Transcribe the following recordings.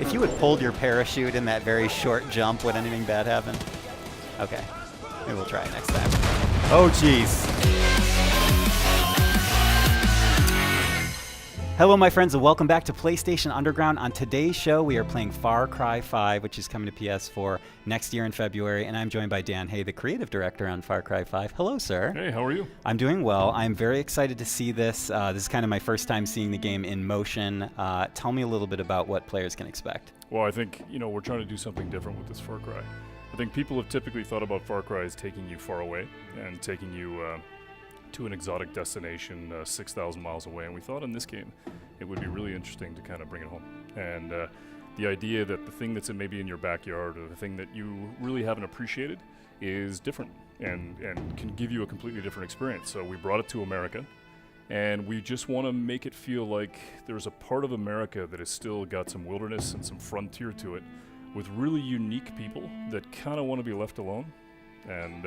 If you had pulled your parachute in that very short jump, would anything bad happen? Okay. Maybe we'll try it next time. Oh, jeez. Hello, my friends, and welcome back to PlayStation Underground. On today's show, we are playing Far Cry 5, which is coming to PS4 next year in February, and I'm joined by Dan Hay, the creative director on Far Cry 5. Hello, sir. Hey, how are you? I'm doing well. I'm very excited to see this. This is kind of my first time seeing the game in motion. Tell me a little bit about what players can expect. Well, I think, we're trying to do something different with this Far Cry. I think people have typically thought about Far Cry as taking you far away and taking you to an exotic destination 6,000 miles away, and we thought in this game it would be really interesting to kind of bring it home. And the idea that the thing that's maybe in your backyard or the thing that you really haven't appreciated is different and can give you a completely different experience. So we brought it to America, and we just want to make it feel like there's a part of America that has still got some wilderness and some frontier to it, with really unique people that kind of want to be left alone and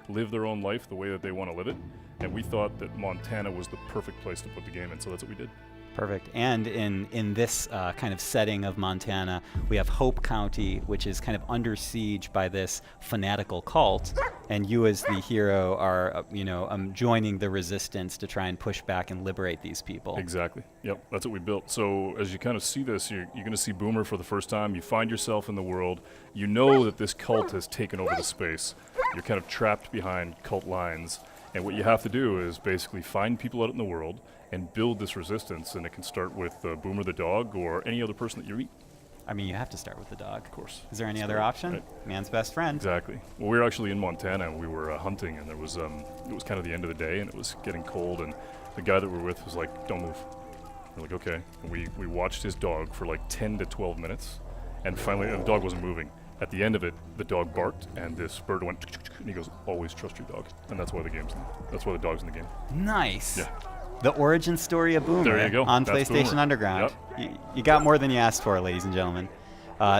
live their own life the way that they want to live it. And we thought that Montana was the perfect place to put the game in, so that's what we did. Perfect. And in this kind of setting of Montana, we have Hope County, which is kind of under siege by this fanatical cult, and you as the hero are, joining the resistance to try and push back and liberate these people. Exactly. Yep, that's what we built. So as you kind of see this, you're going to see Boomer for the first time. You find yourself in the world. You know that this cult has taken over the space. You're kind of trapped behind cult lines. And what you have to do is basically find people out in the world and build this resistance. And it can start with Boomer the dog or any other person that you meet. I mean, you have to start with the dog. Of course. Is there any other option? Right. Man's best friend. Exactly. Well, we were actually in Montana, and we were hunting, and there was it was kind of the end of the day, and it was getting cold, and the guy that we were with was like, "Don't move." We're like, "Okay." And we watched his dog for like 10 to 12 minutes, and finally, the dog wasn't moving. At the end of it, the dog barked, and this bird went, and he goes, "Always trust your dog," and that's why the dog's in the game. Nice. Yeah. The origin story of Boomer There you go. on That's PlayStation Boomer. Underground. Yep. You got more than you asked for, ladies and gentlemen.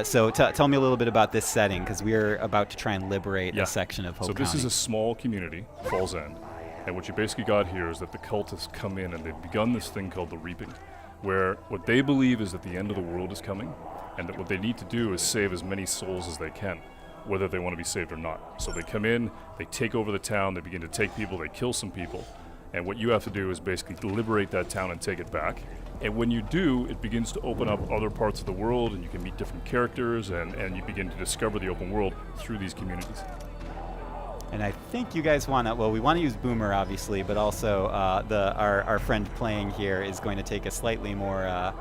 So tell me a little bit about this setting, because we're about to try and liberate a section of Hope So this County. is a small community, Falls End, and what you basically got here is that the cultists come in and they've begun this thing called the Reaping, where what they believe is that the end of the world is coming, and that what they need to do is save as many souls as they can, whether they want to be saved or not. So they come in, they take over the town, they begin to take people, they kill some people, and what you have to do is basically liberate that town and take it back. And when you do, it begins to open up other parts of the world, and you can meet different characters, and you begin to discover the open world through these communities. And I think you guys want to, we want to use Boomer, obviously, but also our friend playing here is going to take a slightly more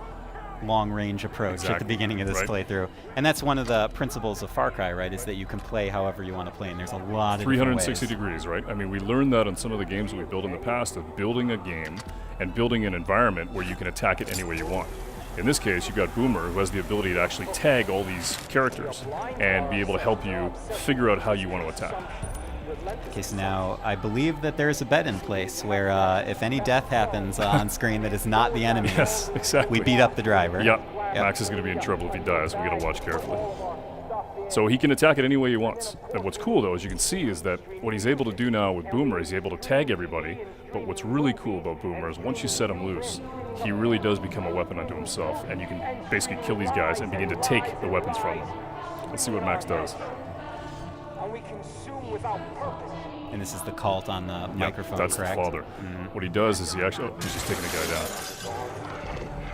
long-range approach at the beginning of this playthrough. And that's one of the principles of Far Cry, right, is that you can play however you want to play, and there's a lot of 360 degrees, right? I mean, we learned that on some of the games that we built in the past, of building a game and building an environment where you can attack it any way you want. In this case, you've got Boomer, who has the ability to actually tag all these characters and be able to help you figure out how you want to attack. Okay, so now I believe that there's a bet in place where if any death happens on screen that is not the enemies, Yes, exactly. we beat up the driver. Yep. Max is going to be in trouble if he dies. We got to watch carefully. So he can attack it any way he wants. And what's cool, though, as you can see, is that what he's able to do now with Boomer is he's able to tag everybody. But what's really cool about Boomer is once you set him loose, he really does become a weapon unto himself, and you can basically kill these guys and begin to take the weapons from them. Let's see what Max does. And we consume without purpose. And this is the cult on the microphone, that's correct? the father. What he does is he's just taking the guy down.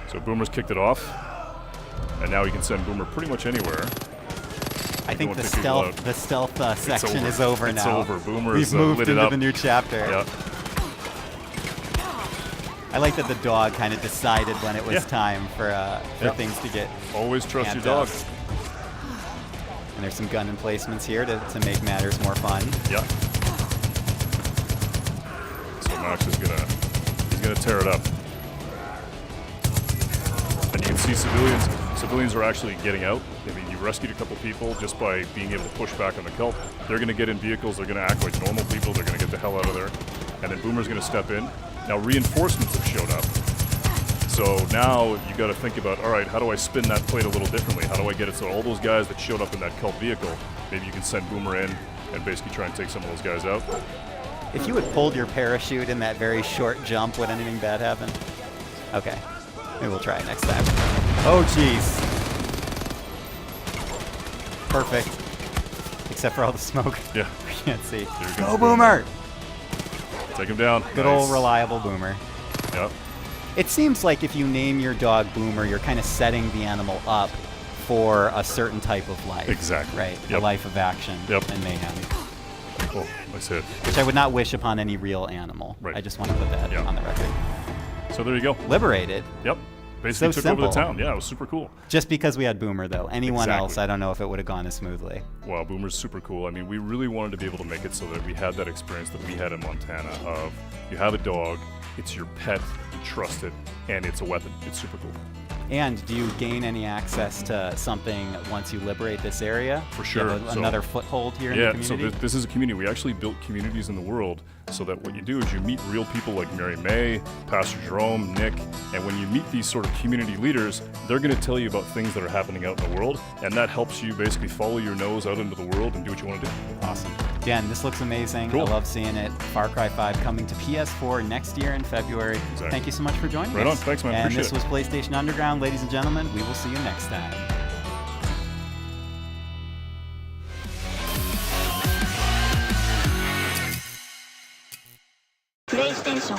So Boomer's kicked it off, and now he can send Boomer pretty much anywhere. I think the stealth section is over now. It's over. Boomer We've is moved lit it into up. the new chapter. Yeah. I like that the dog kind of decided when it was time for things to get Always trust your amped dog. up. And there's some gun emplacements here to make matters more fun. Yeah. So Max is gonna tear it up. And you can see civilians are actually getting out. I mean, you rescued a couple people just by being able to push back on the cult. They're gonna get in vehicles, they're gonna act like normal people, they're gonna get the hell out of there. And then Boomer's gonna step in. Now reinforcements have showed up. So now you gotta think about, all right, how do I spin that plate a little differently? How do I get it so all those guys that showed up in that cult vehicle, maybe you can send Boomer in and basically try and take some of those guys out. If you had pulled your parachute in that very short jump, would anything bad happen? Okay. Maybe we'll try it next time. Oh, jeez. perfect. Except for all the smoke. Yeah. We can't see. There Go goes Boomer! Take him down. Good Nice. old reliable Boomer. Yep. It seems like if you name your dog Boomer, you're kind of setting the animal up for a certain type of life. Exactly. Right? A Yep. life of action Yep. and mayhem. Oh, nice hit. Which I would not wish upon any real animal. Right. I just want to put that Yeah. on the record. So there you go. Liberated. Yep. Basically So took over the simple. town. Yeah, it was super cool. Just because we had Boomer, though. Anyone Exactly. else, I don't know if it would have gone as smoothly. Wow, Boomer's super cool. I mean, we really wanted to be able to make it so that we had that experience that we had in Montana of you have a dog, it's your pet, you trust it, and it's a weapon. It's super cool. And do you gain any access to something once you liberate this area? For Do you have sure. So- another foothold here in Yeah, the so community? this is a community. We actually built communities in the world so that what you do is you meet real people like Mary May, Pastor Jerome, Nick, and when you meet these sort of community leaders, they're going to tell you about things that are happening out in the world, and that helps you basically follow your nose out into the world and do what you want to do. Awesome. Dan, this looks amazing. Cool. I love seeing it. Far Cry 5 coming to PS4 next year in February. Exactly. Thank you so much for joining Right us. on. Thanks, man. And Appreciate this was PlayStation Underground. Ladies and gentlemen, we will see you next time. PlayStation